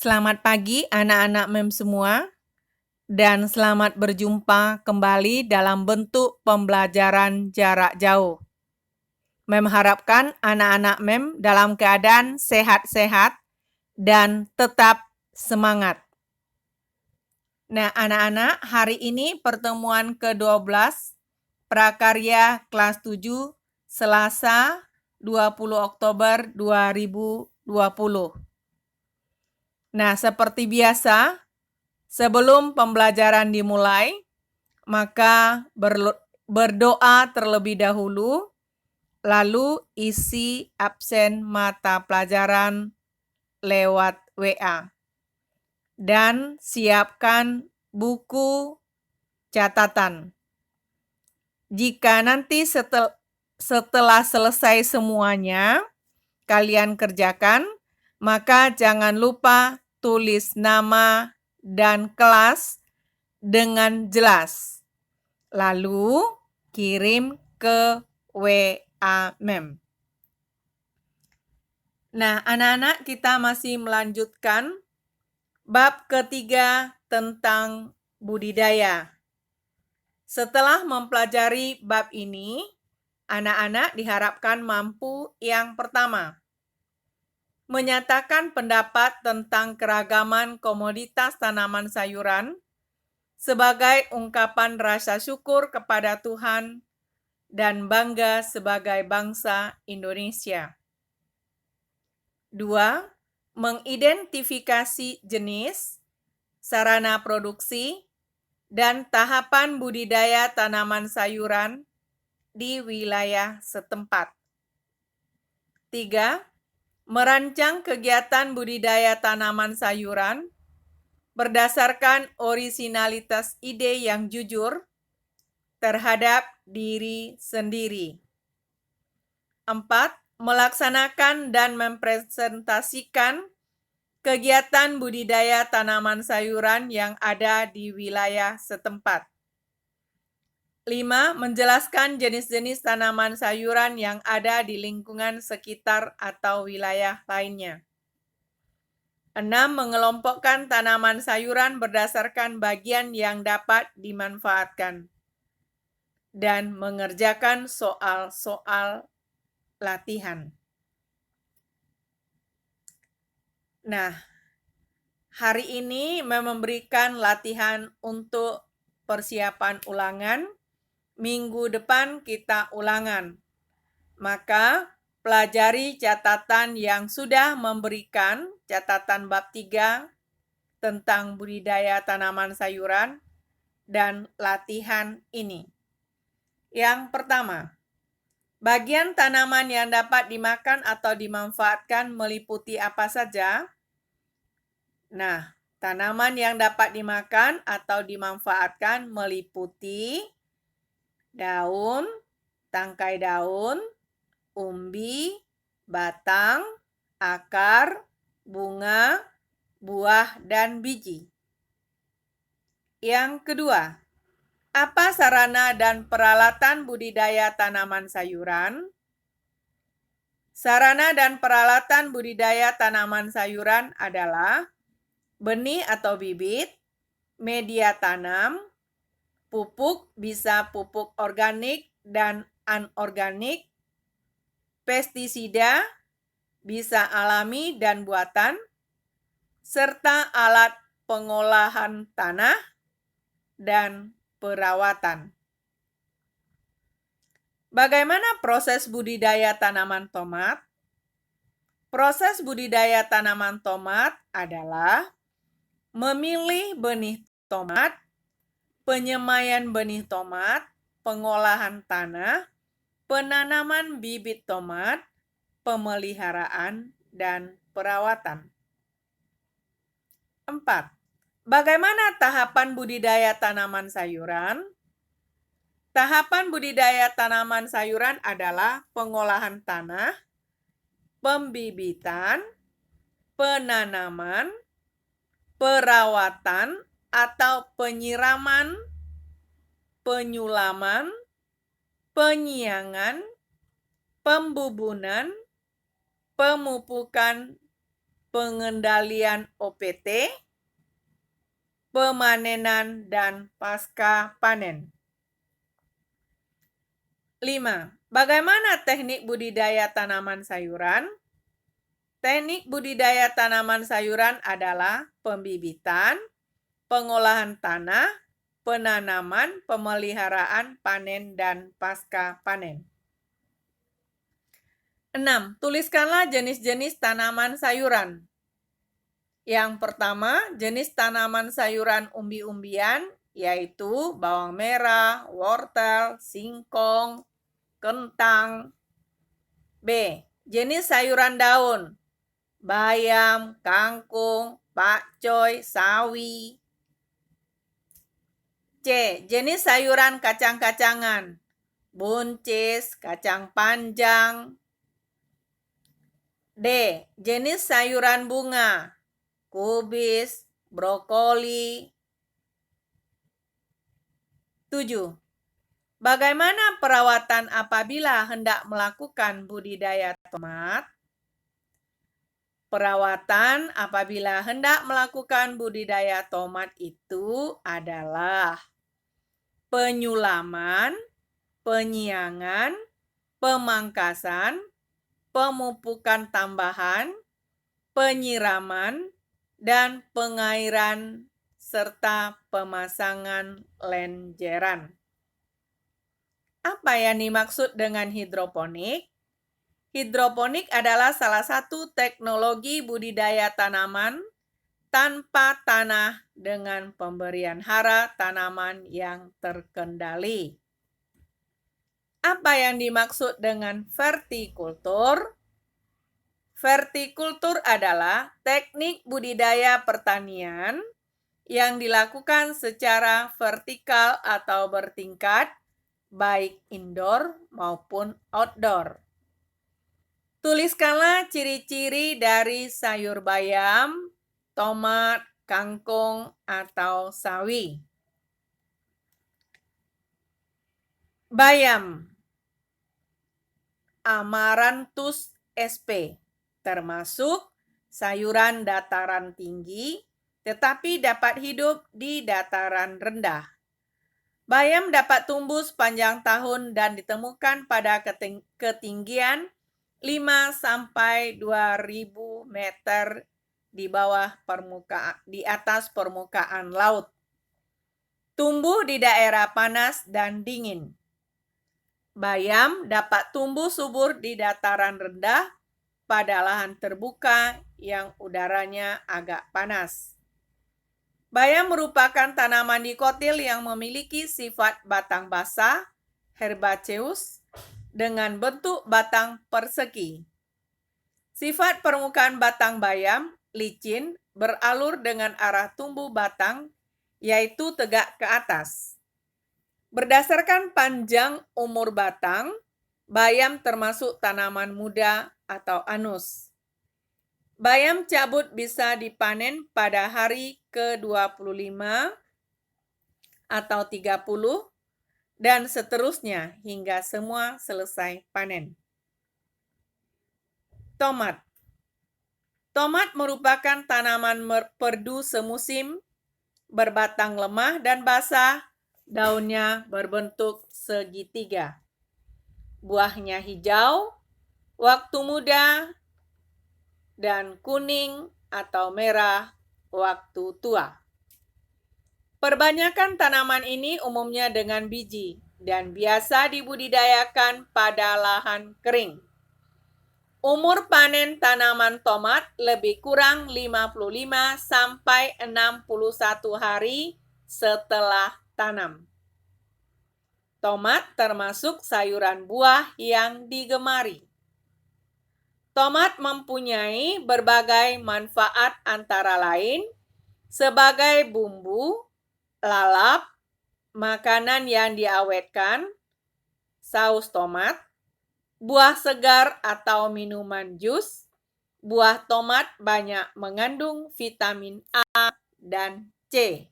Selamat pagi anak-anak MEM semua, dan selamat berjumpa kembali dalam bentuk pembelajaran jarak jauh. MEM harapkan anak-anak MEM dalam keadaan sehat-sehat dan tetap semangat. Nah, anak-anak, hari ini pertemuan ke-12 Prakarya kelas 7 Selasa 20 Oktober 2020. Nah, seperti biasa, sebelum pembelajaran dimulai, maka berdoa terlebih dahulu, lalu isi absen mata pelajaran lewat WA. Dan siapkan buku catatan. Jika nanti setelah selesai semuanya, kalian kerjakan, maka jangan lupa tulis nama dan kelas dengan jelas. Lalu kirim ke WA MEM. Nah, anak-anak, kita masih melanjutkan bab ketiga tentang budidaya. Setelah mempelajari bab ini, anak-anak diharapkan mampu yang pertama, menyatakan pendapat tentang keragaman komoditas tanaman sayuran sebagai ungkapan rasa syukur kepada Tuhan dan bangga sebagai bangsa Indonesia. 2. Mengidentifikasi jenis, sarana produksi, dan tahapan budidaya tanaman sayuran di wilayah setempat. 3. Merancang kegiatan budidaya tanaman sayuran berdasarkan orisinalitas ide yang jujur terhadap diri sendiri. 4. Melaksanakan dan mempresentasikan kegiatan budidaya tanaman sayuran yang ada di wilayah setempat. 5. Menjelaskan jenis-jenis tanaman sayuran yang ada di lingkungan sekitar atau wilayah lainnya. 6. Mengelompokkan tanaman sayuran berdasarkan bagian yang dapat dimanfaatkan. Dan mengerjakan soal-soal latihan. Nah, hari ini memberikan latihan untuk persiapan ulangan. Minggu depan kita ulangan. Maka pelajari catatan yang sudah memberikan catatan bab 3 tentang budidaya tanaman sayuran dan latihan ini. Yang pertama, bagian tanaman yang dapat dimakan atau dimanfaatkan meliputi apa saja? Nah, tanaman yang dapat dimakan atau dimanfaatkan meliputi daun, tangkai daun, umbi, batang, akar, bunga, buah, dan biji. Yang kedua, apa sarana dan peralatan budidaya tanaman sayuran? Sarana dan peralatan budidaya tanaman sayuran adalah benih atau bibit, media tanam, pupuk bisa pupuk organik dan anorganik, pestisida bisa alami dan buatan, serta alat pengolahan tanah dan perawatan. Bagaimana proses budidaya tanaman tomat? Proses budidaya tanaman tomat adalah memilih benih tomat, penyemaian benih tomat, pengolahan tanah, penanaman bibit tomat, pemeliharaan, dan perawatan. 4. Bagaimana tahapan budidaya tanaman sayuran? Tahapan budidaya tanaman sayuran adalah pengolahan tanah, pembibitan, penanaman, perawatan atau penyiraman, penyulaman, penyiangan, pembubunan, pemupukan, pengendalian OPT, pemanenan, dan pasca panen. 5. Bagaimana teknik budidaya tanaman sayuran? Teknik budidaya tanaman sayuran adalah pembibitan, pengolahan tanah, penanaman, pemeliharaan, panen, dan pasca panen. 6. Tuliskanlah jenis-jenis tanaman sayuran. Yang pertama, jenis tanaman sayuran umbi-umbian, yaitu bawang merah, wortel, singkong, kentang. B. Jenis sayuran daun, bayam, kangkung, pakcoy, sawi. C. Jenis sayuran kacang-kacangan, buncis, kacang panjang. D. Jenis sayuran bunga, kubis, brokoli. 7. Bagaimana perawatan apabila hendak melakukan budidaya tomat? Perawatan apabila hendak melakukan budidaya tomat itu adalah penyulaman, penyiangan, pemangkasan, pemupukan tambahan, penyiraman, dan pengairan serta pemasangan lenjeran. Apa yang dimaksud dengan hidroponik? Hidroponik adalah salah satu teknologi budidaya tanaman tanpa tanah dengan pemberian hara tanaman yang terkendali. Apa yang dimaksud dengan vertikultur? Vertikultur adalah teknik budidaya pertanian yang dilakukan secara vertikal atau bertingkat, baik indoor maupun outdoor. Tuliskanlah ciri-ciri dari sayur bayam, tomat, kangkung, atau sawi. Bayam, Amaranthus sp, termasuk sayuran dataran tinggi, tetapi dapat hidup di dataran rendah. Bayam dapat tumbuh sepanjang tahun dan ditemukan pada ketinggian 5-2.000 meter di atas permukaan laut. Tumbuh di daerah panas dan dingin. Bayam dapat tumbuh subur di dataran rendah pada lahan terbuka yang udaranya agak panas. Bayam merupakan tanaman dikotil yang memiliki sifat batang basah, herbaceous, dengan bentuk batang persegi. Sifat permukaan batang bayam licin, beralur dengan arah tumbuh batang, yaitu tegak ke atas. Berdasarkan panjang umur batang, bayam termasuk tanaman muda atau anus. Bayam cabut bisa dipanen pada hari ke-25 atau 30 dan seterusnya hingga semua selesai panen. Tomat. Tomat merupakan tanaman perdu semusim, berbatang lemah dan basah, daunnya berbentuk segitiga. Buahnya hijau, waktu muda, dan kuning atau merah waktu tua. Perbanyakan tanaman ini umumnya dengan biji dan biasa dibudidayakan pada lahan kering. Umur panen tanaman tomat lebih kurang 55 sampai 61 hari setelah tanam. Tomat termasuk sayuran buah yang digemari. Tomat mempunyai berbagai manfaat antara lain sebagai bumbu, lalap, makanan yang diawetkan, saus tomat, buah segar atau minuman jus. Buah tomat banyak mengandung vitamin A dan C.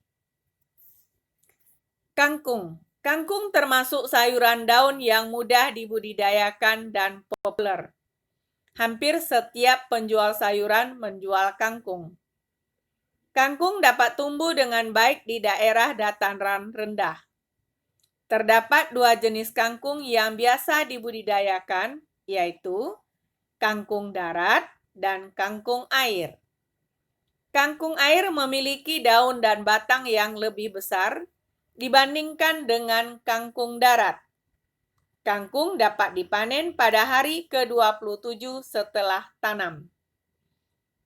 Kangkung. Kangkung termasuk sayuran daun yang mudah dibudidayakan dan populer. Hampir setiap penjual sayuran menjual kangkung. Kangkung dapat tumbuh dengan baik di daerah dataran rendah. Terdapat dua jenis kangkung yang biasa dibudidayakan, yaitu kangkung darat dan kangkung air. Kangkung air memiliki daun dan batang yang lebih besar dibandingkan dengan kangkung darat. Kangkung dapat dipanen pada hari ke-27 setelah tanam.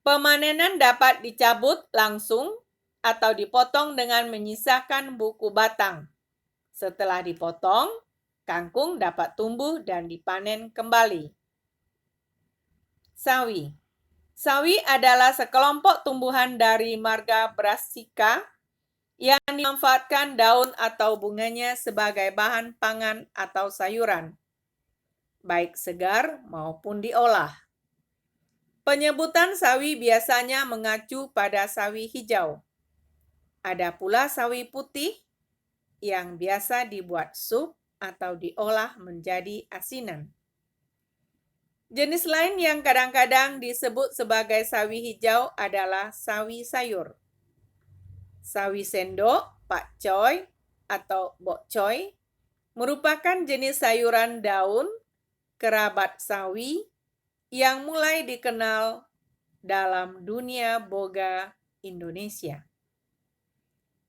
Pemanenan dapat dicabut langsung atau dipotong dengan menyisakan buku batang. Setelah dipotong, kangkung dapat tumbuh dan dipanen kembali. Sawi. Sawi adalah sekelompok tumbuhan dari marga Brassica yang dimanfaatkan daun atau bunganya sebagai bahan pangan atau sayuran, baik segar maupun diolah. Penyebutan sawi biasanya mengacu pada sawi hijau. Ada pula sawi putih yang biasa dibuat sup atau diolah menjadi asinan. Jenis lain yang kadang-kadang disebut sebagai sawi hijau adalah sawi sayur. Sawi sendok, pakcoy, atau bokcoy merupakan jenis sayuran daun kerabat sawi yang mulai dikenal dalam dunia boga Indonesia.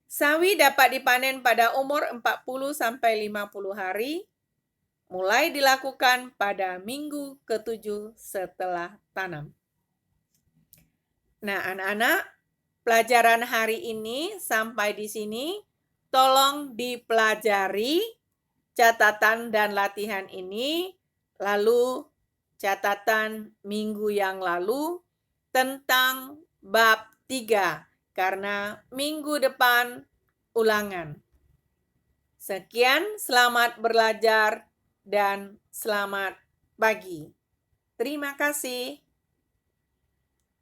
Sawi dapat dipanen pada umur 40-50 hari, mulai dilakukan pada minggu ke-7 setelah tanam. Nah, anak-anak, pelajaran hari ini sampai di sini. Tolong dipelajari catatan dan latihan ini, lalu catatan minggu yang lalu tentang bab 3, karena minggu depan ulangan. Sekian, selamat belajar dan selamat pagi. Terima kasih.